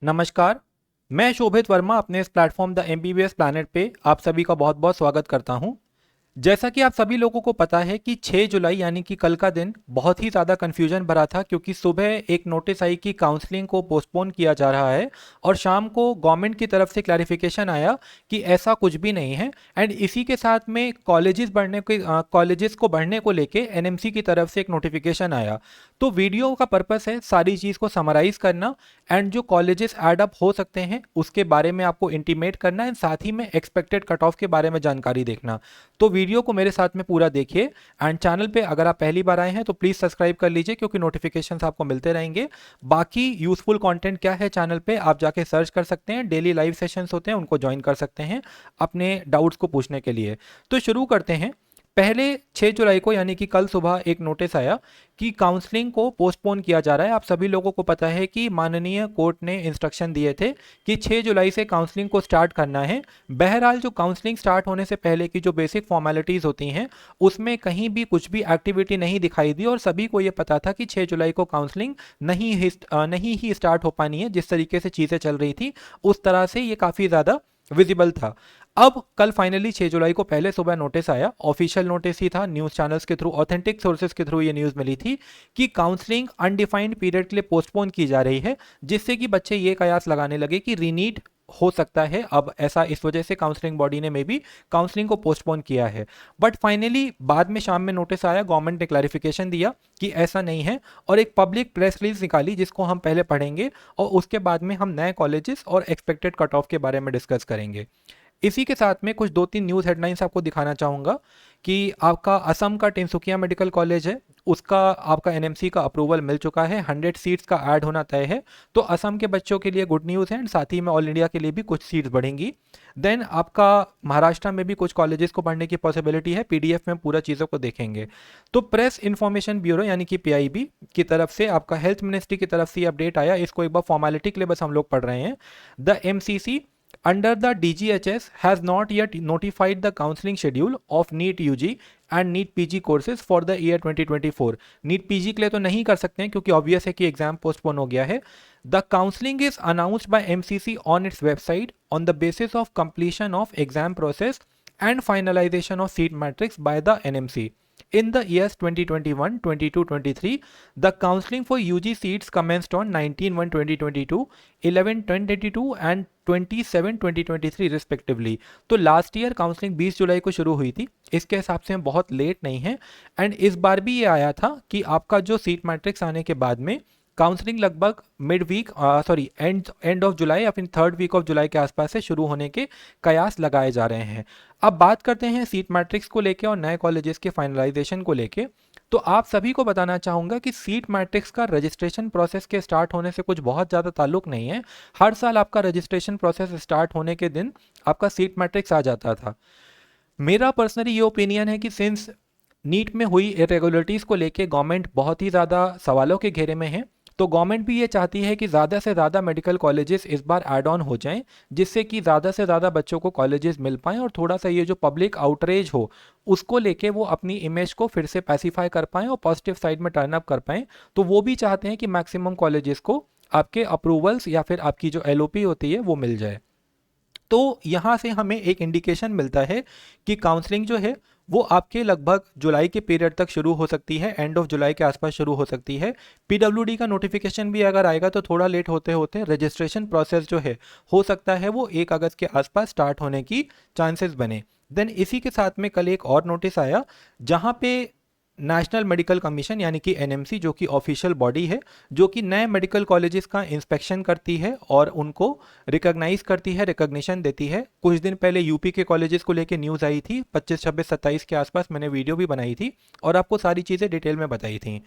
नमस्कार। मैं शोभित वर्मा अपने इस प्लेटफॉर्म द एमबीबीएस प्लैनेट पे आप सभी का बहुत बहुत स्वागत करता हूं। जैसा कि आप सभी लोगों को पता है कि 6 जुलाई यानी कि कल का दिन बहुत ही ज़्यादा कन्फ्यूजन भरा था, क्योंकि सुबह एक नोटिस आई कि काउंसलिंग को पोस्टपोन किया जा रहा है और शाम को गवर्नमेंट की तरफ से क्लैरिफिकेशन आया कि ऐसा कुछ भी नहीं है। एंड इसी के साथ में कॉलेजेस को बढ़ने को लेके एनएमसी की तरफ से एक नोटिफिकेशन आया। तो वीडियो का पर्पस है सारी चीज़ को समराइज करना एंड जो कॉलेजेस ऐड अप हो सकते हैं उसके बारे में आपको इंटीमेट करना एंड साथ ही में एक्सपेक्टेड कट ऑफ के बारे में जानकारी देखना। तो वीडियो को मेरे साथ में पूरा देखिए एंड चैनल पे अगर आप पहली बार आए हैं तो प्लीज़ सब्सक्राइब कर लीजिए, क्योंकि नोटिफिकेशंस आपको मिलते रहेंगे। बाकी यूजफुल कंटेंट क्या है चैनल पे आप जाके सर्च कर सकते हैं, डेली लाइव सेशंस होते हैं उनको ज्वाइन कर सकते हैं अपने डाउट्स को पूछने के लिए। तो शुरू करते हैं। पहले 6 जुलाई को यानी कि कल सुबह एक नोटिस आया कि काउंसलिंग को पोस्टपोन किया जा रहा है। आप सभी लोगों को पता है कि माननीय कोर्ट ने इंस्ट्रक्शन दिए थे कि 6 जुलाई से काउंसलिंग को स्टार्ट करना है। बहरहाल जो काउंसलिंग स्टार्ट होने से पहले की जो बेसिक फॉर्मेलिटीज़ होती हैं उसमें कहीं भी कुछ भी एक्टिविटी नहीं दिखाई दी और सभी को ये पता था कि 6 जुलाई को काउंसलिंग नहीं ही स्टार्ट हो पानी है। जिस तरीके से चीज़ें चल रही थी उस तरह से ये काफ़ी ज़्यादा विजिबल था। अब कल फाइनली 6 जुलाई को पहले सुबह नोटिस आया, ऑफिशियल नोटिस ही था, न्यूज़ चैनल्स के थ्रू, ऑथेंटिक सोर्सेज के थ्रू ये न्यूज़ मिली थी कि काउंसलिंग अनडिफाइंड पीरियड के लिए पोस्टपोन की जा रही है, जिससे कि बच्चे ये कयास लगाने लगे कि रीनीट हो सकता है। अब ऐसा इस वजह से काउंसलिंग बॉडी ने मे बी काउंसलिंग को पोस्टपोन किया है। बट फाइनली बाद में शाम में नोटिस आया, गवर्नमेंट ने क्लैरिफिकेशन दिया कि ऐसा नहीं है और एक पब्लिक प्रेस रिलीज निकाली जिसको हम पहले पढ़ेंगे और उसके बाद में हम नए कॉलेजेस और एक्सपेक्टेड कट ऑफ के बारे में डिस्कस करेंगे। इसी के साथ में कुछ 2-3 न्यूज़ हेडलाइंस आपको दिखाना चाहूँगा कि आपका असम का टिनसुकिया मेडिकल कॉलेज है, उसका आपका एनएमसी का अप्रूवल मिल चुका है, 100 सीट्स का ऐड होना तय है। तो असम के बच्चों के लिए गुड न्यूज़ है एंड साथ ही में ऑल इंडिया के लिए भी कुछ सीट्स बढ़ेंगी। देन आपका महाराष्ट्र में भी कुछ कॉलेजेस को बढ़ने की पॉसिबिलिटी है, पीडीएफ में पूरा चीज़ों को देखेंगे। तो प्रेस इन्फॉर्मेशन ब्यूरो यानी कि पीआईबी की तरफ से आपका हेल्थ मिनिस्ट्री की तरफ से अपडेट आया, इसको एक बार फॉर्मेलिटी के लिए बस हम लोग पढ़ रहे हैं। The MCC under the DGHS has not yet notified the counseling schedule of NEET UG and NEET PG courses for the year 2024। NEET PG के लिए तो नहीं कर सकते हैं क्योंकि ऑब्वियस है कि एग्जाम पोस्टपोन हो गया है। The counseling is announced by MCC on its website on the basis of completion of exam process and finalization of seat matrix by the NMC. In the years 2021, 22, 23, the counseling for UG seats commenced on 19/1/2022, 11/10/22 and 27/2023 respectively. तो last year counselling 20 जुलाई को शुरू हुई थी, इसके हिसाब से हम बहुत लेट नहीं है। एंड इस बार भी ये आया था कि आपका जो सीट मैट्रिक्स आने के बाद में काउंसलिंग लगभग एंड ऑफ जुलाई या फिर थर्ड वीक ऑफ जुलाई के आसपास से शुरू होने के कयास लगाए जा रहे हैं। अब बात करते हैं सीट मैट्रिक्स को लेके और नए कॉलेजेस के फाइनलाइजेशन को लेके। तो आप सभी को बताना चाहूँगा कि सीट मैट्रिक्स का रजिस्ट्रेशन प्रोसेस के स्टार्ट होने से कुछ बहुत ज़्यादा ताल्लुक नहीं है। हर साल आपका रजिस्ट्रेशन प्रोसेस स्टार्ट होने के दिन आपका सीट मैट्रिक्स आ जाता था। मेरा पर्सनली ये ओपिनियन है कि सिंस नीट में हुई इरेगुलरिटीज़ को लेके गवर्नमेंट बहुत ही ज़्यादा सवालों के घेरे में है, तो गवर्नमेंट भी ये चाहती है कि ज़्यादा से ज़्यादा मेडिकल कॉलेजेस इस बार ऐड ऑन हो जाएं, जिससे कि ज़्यादा से ज़्यादा बच्चों को कॉलेजेस मिल पाएँ और थोड़ा सा ये जो पब्लिक आउटरीच हो उसको लेके वो अपनी इमेज को फिर से पैसिफाई कर पाएँ और पॉजिटिव साइड में टर्न अप कर पाएँ। तो वो भी चाहते हैं कि मैक्सिमम कॉलेजेस को आपके अप्रूवल्स या फिर आपकी जो एलओपी होती है वो मिल जाए। तो यहाँ से हमें एक इंडिकेशन मिलता है कि काउंसलिंग जो है वो आपके लगभग जुलाई के पीरियड तक शुरू हो सकती है, एंड ऑफ जुलाई के आसपास शुरू हो सकती है। पीडब्ल्यूडी का नोटिफिकेशन भी अगर आएगा तो थोड़ा लेट होते होते रजिस्ट्रेशन प्रोसेस जो है हो सकता है वो 1 अगस्त के आसपास स्टार्ट होने की चांसेस बने। देन इसी के साथ में कल एक और नोटिस आया जहाँ पे नेशनल मेडिकल कमीशन यानी कि एनएमसी, जो कि ऑफिशियल बॉडी है जो कि नए मेडिकल कॉलेजेस का इंस्पेक्शन करती है और उनको रिकॉग्नाइज करती है, रिकॉग्निशन देती है। कुछ दिन पहले यूपी के कॉलेजेस को लेके न्यूज़ आई थी, 25, 26, 27 के आसपास मैंने वीडियो भी बनाई थी और आपको सारी चीज़ें डिटेल में बताई थी।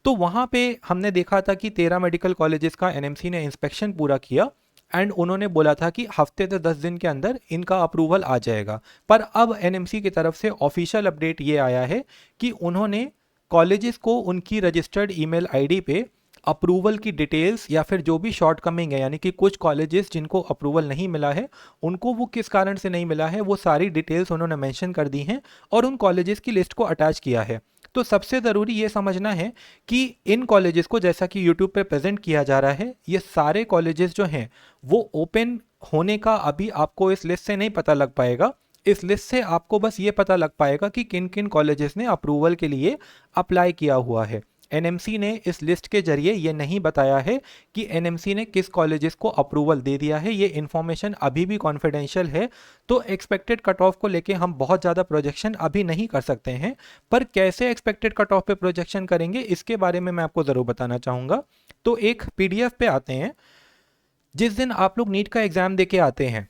तो वहाँ पे हमने देखा था कि 13 मेडिकल कॉलेजेस का एनएमसी ने इंस्पेक्शन पूरा किया एंड उन्होंने बोला था कि हफ्ते से 10 दिन के अंदर इनका अप्रूवल आ जाएगा। पर अब एनएमसी की तरफ से ऑफिशियल अपडेट ये आया है कि उन्होंने कॉलेजेस को उनकी रजिस्टर्ड ईमेल आईडी पे अप्रूवल की डिटेल्स या फिर जो भी शॉर्टकमिंग है, यानी कि कुछ कॉलेजेस जिनको अप्रूवल नहीं मिला है उनको वो किस कारण से नहीं मिला है वो सारी डिटेल्स उन्होंने मेंशन कर दी हैं और उन कॉलेजेस की लिस्ट को अटैच किया है। तो सबसे ज़रूरी ये समझना है कि इन कॉलेजेस को, जैसा कि यूट्यूब पे प्रेजेंट किया जा रहा है, ये सारे कॉलेजेस जो हैं वो ओपन होने का अभी आपको इस लिस्ट से नहीं पता लग पाएगा। इस लिस्ट से आपको बस ये पता लग पाएगा कि किन किन कॉलेजेस ने अप्रूवल के लिए अप्लाई किया हुआ है। एनएमसी ने इस लिस्ट के जरिए ये नहीं बताया है कि एनएमसी ने किस कॉलेजेस को अप्रूवल दे दिया है, ये इन्फॉर्मेशन अभी भी कॉन्फिडेंशियल है। तो एक्सपेक्टेड कट ऑफ को लेके हम बहुत ज़्यादा प्रोजेक्शन अभी नहीं कर सकते हैं, पर कैसे एक्सपेक्टेड कट ऑफ पे प्रोजेक्शन करेंगे इसके बारे में मैं आपको ज़रूर बताना चाहूँगा। तो एक पीडीएफ पे आते हैं। जिस दिन आप लोग नीट का एग्ज़ाम दे के आते हैं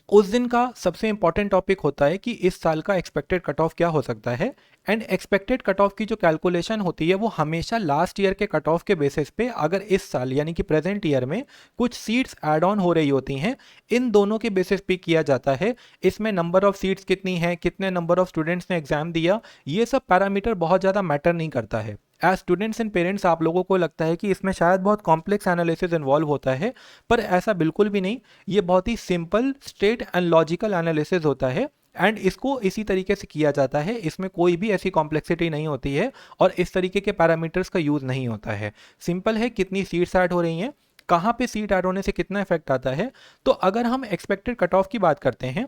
उस दिन का सबसे इंपॉर्टेंट टॉपिक होता है कि इस साल का एक्सपेक्टेड कट ऑफ क्या हो सकता है। एंड एक्सपेक्टेड कट ऑफ की जो कैलकुलेशन होती है वो हमेशा लास्ट ईयर के कट ऑफ के बेसिस पे, अगर इस साल यानी कि प्रेजेंट ईयर में कुछ सीट्स ऐड ऑन हो रही होती हैं, इन दोनों के बेसिस पे किया जाता है। इसमें नंबर ऑफ सीट्स कितनी है, कितने नंबर ऑफ स्टूडेंट्स ने एग्जाम दिया, ये सब पैरामीटर बहुत ज़्यादा मैटर नहीं करता है। एज स्टूडेंट्स एंड पेरेंट्स आप लोगों को लगता है कि इसमें शायद बहुत कॉम्प्लेक्स एनालिसिस इन्वॉल्व होता है, पर ऐसा बिल्कुल भी नहीं। ये बहुत ही simple, straight and logical analysis होता है एंड इसको इसी तरीके से किया जाता है। इसमें कोई भी ऐसी कॉम्प्लेक्सिटी नहीं होती है और इस तरीके के पैरामीटर्स का यूज़ नहीं होता है। सिंपल है, कितनी सीट्स ऐड हो रही हैं, कहाँ पे सीट ऐड होने से कितना इफेक्ट आता है। तो अगर हम एक्सपेक्टेड कट ऑफ की बात करते हैं,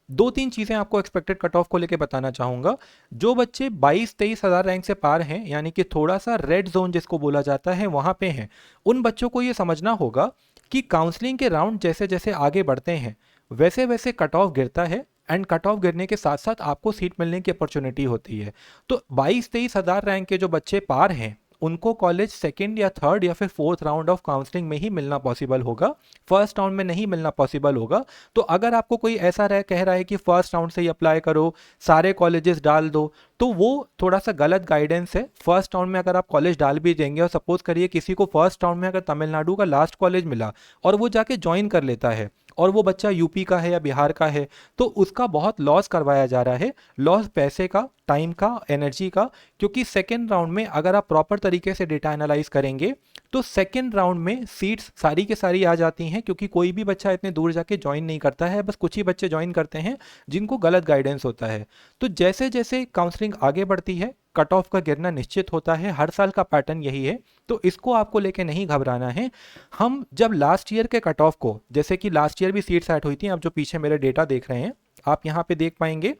दो तीन चीज़ें आपको एक्सपेक्टेड कट ऑफ को लेके बताना चाहूँगा। जो बच्चे 22-23 हज़ार रैंक से पार हैं, यानी कि थोड़ा सा रेड जोन जिसको बोला जाता है वहाँ पे हैं, उन बच्चों को ये समझना होगा कि काउंसलिंग के राउंड जैसे जैसे आगे बढ़ते हैं वैसे वैसे कट ऑफ गिरता है एंड कट ऑफ गिरने के साथ साथ आपको सीट मिलने की अपॉर्चुनिटी होती है। तो 22-23 हज़ार रैंक के जो बच्चे पार हैं उनको कॉलेज सेकंड या थर्ड या फिर फोर्थ राउंड ऑफ काउंसलिंग में ही मिलना पॉसिबल होगा, फर्स्ट राउंड में नहीं मिलना पॉसिबल होगा। तो अगर आपको कोई ऐसा कह रहा है कि फर्स्ट राउंड से ही अप्लाई करो, सारे कॉलेजेस डाल दो, तो वो थोड़ा सा गलत गाइडेंस है। फर्स्ट राउंड में अगर आप कॉलेज डाल भी देंगे और सपोज करिए किसी को फर्स्ट राउंड में अगर तमिलनाडु का लास्ट कॉलेज मिला और वो जाके ज्वाइन कर लेता है और वो बच्चा यूपी का है या बिहार का है, तो उसका बहुत लॉस करवाया जा रहा है। लॉस पैसे का, टाइम का, एनर्जी का। क्योंकि सेकेंड राउंड में अगर आप प्रॉपर तरीके से डेटा एनालाइज करेंगे तो सेकेंड राउंड में सीट्स सारी के सारी आ जाती हैं, क्योंकि कोई भी बच्चा इतने दूर जाके ज्वाइन नहीं करता है, बस कुछ ही बच्चे ज्वाइन करते हैं जिनको गलत गाइडेंस होता है। तो जैसे जैसे काउंसलिंग आगे बढ़ती है कट ऑफ का गिरना निश्चित होता है, हर साल का पैटर्न यही है। तो इसको आपको लेके नहीं घबराना है। हम जब लास्ट ईयर के कट ऑफ को, जैसे कि लास्ट ईयर भी सीट्स ऐड हुई थी, आप जो पीछे मेरे डेटा देख रहे हैं आप यहाँ पे देख पाएंगे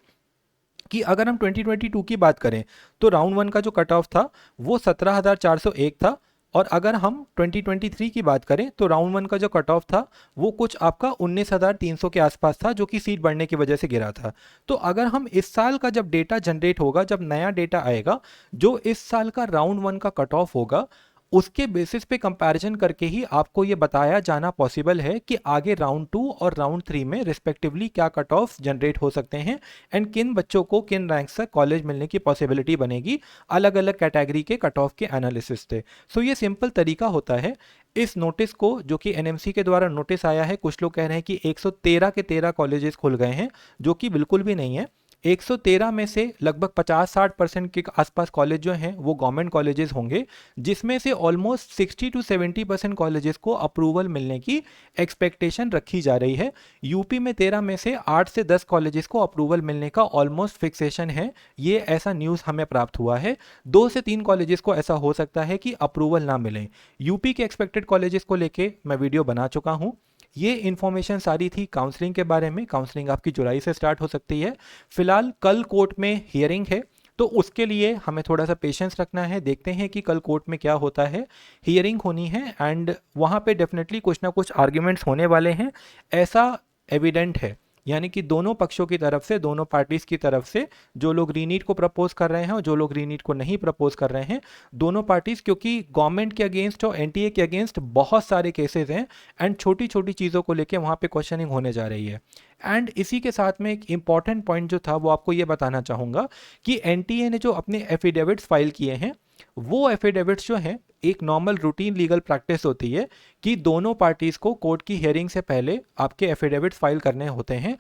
कि अगर हम 2022 की बात करें तो राउंड वन का जो कट ऑफ था वो 17,401 था, और अगर हम 2023 की बात करें तो राउंड वन का जो कट ऑफ था वो कुछ आपका 19,300 के आसपास था, जो कि सीट बढ़ने की वजह से गिरा था। तो अगर हम इस साल का जब डेटा जनरेट होगा, जब नया डेटा आएगा, जो इस साल का राउंड वन का कट ऑफ होगा, उसके बेसिस पे कंपैरिजन करके ही आपको ये बताया जाना पॉसिबल है कि आगे राउंड 2 और राउंड 3 में रिस्पेक्टिवली क्या कट ऑफ जनरेट हो सकते हैं एंड किन बच्चों को किन रैंक से कॉलेज मिलने की पॉसिबिलिटी बनेगी, अलग अलग कैटेगरी के कट ऑफ के एनालिसिस थे। सो ये सिंपल तरीका होता है। इस नोटिस को, जो कि एनएमसी के द्वारा नोटिस आया है, कुछ लोग कह रहे हैं कि 113 के 13 कॉलेजेस खुल गए हैं, जो कि बिल्कुल भी नहीं है। 113 में से लगभग 50-60% के आसपास कॉलेज जो हैं वो गवर्नमेंट कॉलेजेस होंगे, जिसमें से ऑलमोस्ट 60 to 70% कॉलेजेस को अप्रूवल मिलने की एक्सपेक्टेशन रखी जा रही है। यूपी में 13 में से 8 से 10 कॉलेजेस को अप्रूवल मिलने का ऑलमोस्ट फिक्सेशन है, ये ऐसा न्यूज़ हमें प्राप्त हुआ है। 2 से 3 कॉलेजेस को ऐसा हो सकता है कि अप्रूवल ना मिले। यूपी के एक्सपेक्टेड कॉलेजेस को लेके मैं वीडियो बना चुका हूँ। ये इन्फॉर्मेशन सारी थी काउंसलिंग के बारे में। काउंसलिंग आपकी जुलाई से स्टार्ट हो सकती है। फिलहाल कल कोर्ट में हियरिंग है, तो उसके लिए हमें थोड़ा सा पेशेंस रखना है। देखते हैं कि कल कोर्ट में क्या होता है। हियरिंग होनी है एंड वहाँ पे डेफिनेटली कुछ ना कुछ आर्ग्यूमेंट्स होने वाले हैं, ऐसा एविडेंट है। यानी कि दोनों पक्षों की तरफ से, दोनों पार्टीज की तरफ से, जो लोग रीनीट को प्रपोज कर रहे हैं और जो लोग रीनीट को नहीं प्रपोज कर रहे हैं, दोनों पार्टीज, क्योंकि गवर्नमेंट के अगेंस्ट और एनटीए के अगेंस्ट बहुत सारे केसेस हैं एंड छोटी छोटी चीज़ों को लेके वहाँ पे क्वेश्चनिंग होने जा रही है। एंड इसी के साथ में एक इंपॉर्टेंट पॉइंट जो था वो आपको ये बताना चाहूँगा कि एनटीए ने जो अपने एफिडेविट्स फाइल किए हैं, वो एफिडेविट्स जो हैं एक नॉर्मल रूटीन लीगल प्रैक्टिस होती है कि दोनों पार्टीज को कोर्ट की हियरिंग से पहले आपके एफिडेविट्स फाइल करने होते हैं।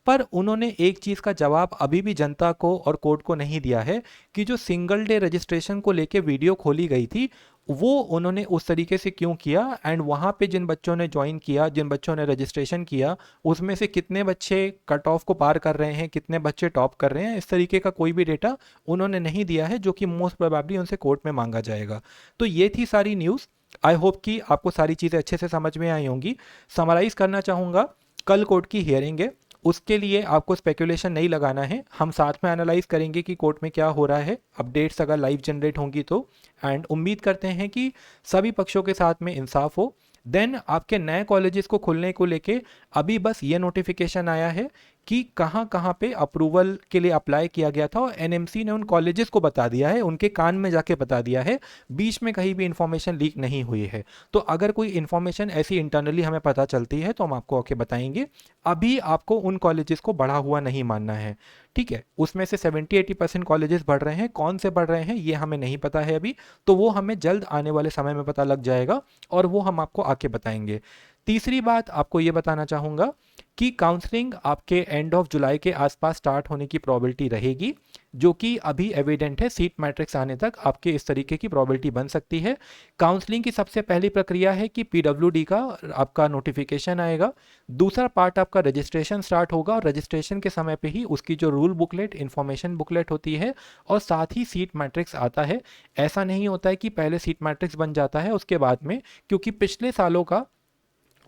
पर उन्होंने एक चीज़ का जवाब अभी भी जनता को और कोर्ट को नहीं दिया है कि जो सिंगल डे रजिस्ट्रेशन को लेके वीडियो खोली गई थी वो उन्होंने उस तरीके से क्यों किया, एंड वहाँ पे जिन बच्चों ने ज्वाइन किया, जिन बच्चों ने रजिस्ट्रेशन किया, उसमें से कितने बच्चे कट ऑफ को पार कर रहे हैं, कितने बच्चे टॉप कर रहे हैं, इस तरीके का कोई भी डेटा उन्होंने नहीं दिया है, जो कि मोस्ट प्रोबेबली उनसे कोर्ट में मांगा जाएगा। तो ये थी सारी न्यूज़। आई होप कि आपको सारी चीज़ें अच्छे से समझ में आई होंगी। समराइज़ करना चाहूँगा, कल कोर्ट की हियरिंग है, उसके लिए आपको स्पेकुलेशन नहीं लगाना है, हम साथ में एनालाइज करेंगे कि कोर्ट में क्या हो रहा है, अपडेट्स अगर लाइव जनरेट होंगी तो। एंड उम्मीद करते हैं कि सभी पक्षों के साथ में इंसाफ हो। देन आपके नए कॉलेजेस को खुलने को लेके अभी बस ये नोटिफिकेशन आया है कि कहाँ कहाँ पे अप्रूवल के लिए अप्लाई किया गया था, और एनएमसी ने उन कॉलेजेस को बता दिया है, उनके कान में जाके बता दिया है, बीच में कहीं भी इंफॉर्मेशन लीक नहीं हुई है। तो अगर कोई इंफॉर्मेशन ऐसी इंटरनली हमें पता चलती है तो हम आपको आके बताएंगे। अभी आपको उन कॉलेजेस को बढ़ा हुआ नहीं मानना है, ठीक है। उसमें से 70-80% कॉलेजेस बढ़ रहे हैं, कौन से बढ़ रहे हैं ये हमें नहीं पता है अभी, तो वो हमें जल्द आने वाले समय में पता लग जाएगा और वो हम आपको आके बताएंगे। तीसरी बात आपको ये बताना चाहूँगा कि काउंसलिंग आपके एंड ऑफ जुलाई के आसपास स्टार्ट होने की प्रोबेबिलिटी रहेगी, जो कि अभी एविडेंट है। सीट मैट्रिक्स आने तक आपके इस तरीके की प्रोबेबिलिटी बन सकती है। काउंसलिंग की सबसे पहली प्रक्रिया है कि पीडब्ल्यूडी का आपका नोटिफिकेशन आएगा, दूसरा पार्ट आपका रजिस्ट्रेशन स्टार्ट होगा, और रजिस्ट्रेशन के समय पे ही उसकी जो रूल बुकलेट, इन्फॉर्मेशन बुकलेट होती है, और साथ ही सीट मैट्रिक्स आता है। ऐसा नहीं होता है कि पहले सीट मैट्रिक्स बन जाता है उसके बाद में, क्योंकि पिछले सालों का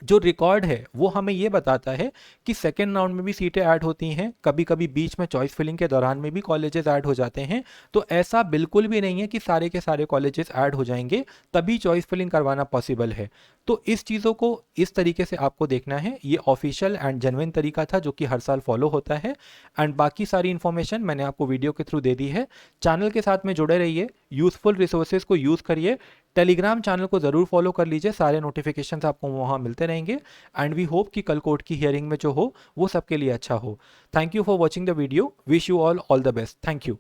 जो रिकॉर्ड है वो हमें ये बताता है कि सेकेंड राउंड में भी सीटें ऐड होती हैं, कभी कभी बीच में चॉइस फिलिंग के दौरान में भी कॉलेजेस ऐड हो जाते हैं। तो ऐसा बिल्कुल भी नहीं है कि सारे के सारे कॉलेजेस ऐड हो जाएंगे तभी चॉइस फिलिंग करवाना पॉसिबल है। तो इस चीज़ों को इस तरीके से आपको देखना है, ये ऑफिशियल एंड जेन्युइन तरीका था जो कि हर साल फॉलो होता है। एंड बाकी सारी इन्फॉर्मेशन मैंने आपको वीडियो के थ्रू दे दी है। चैनल के साथ में जुड़े रहिए, यूज़फुल रिसोर्सेज को यूज़ करिए, टेलीग्राम चैनल को ज़रूर फॉलो कर लीजिए, सारे नोटिफिकेशंस आपको वहाँ मिलते रहेंगे। एंड वी होप कि कल कोर्ट की हियरिंग में जो हो वो सबके लिए अच्छा हो। Thank you for watching the video, wish you all the best, thank you.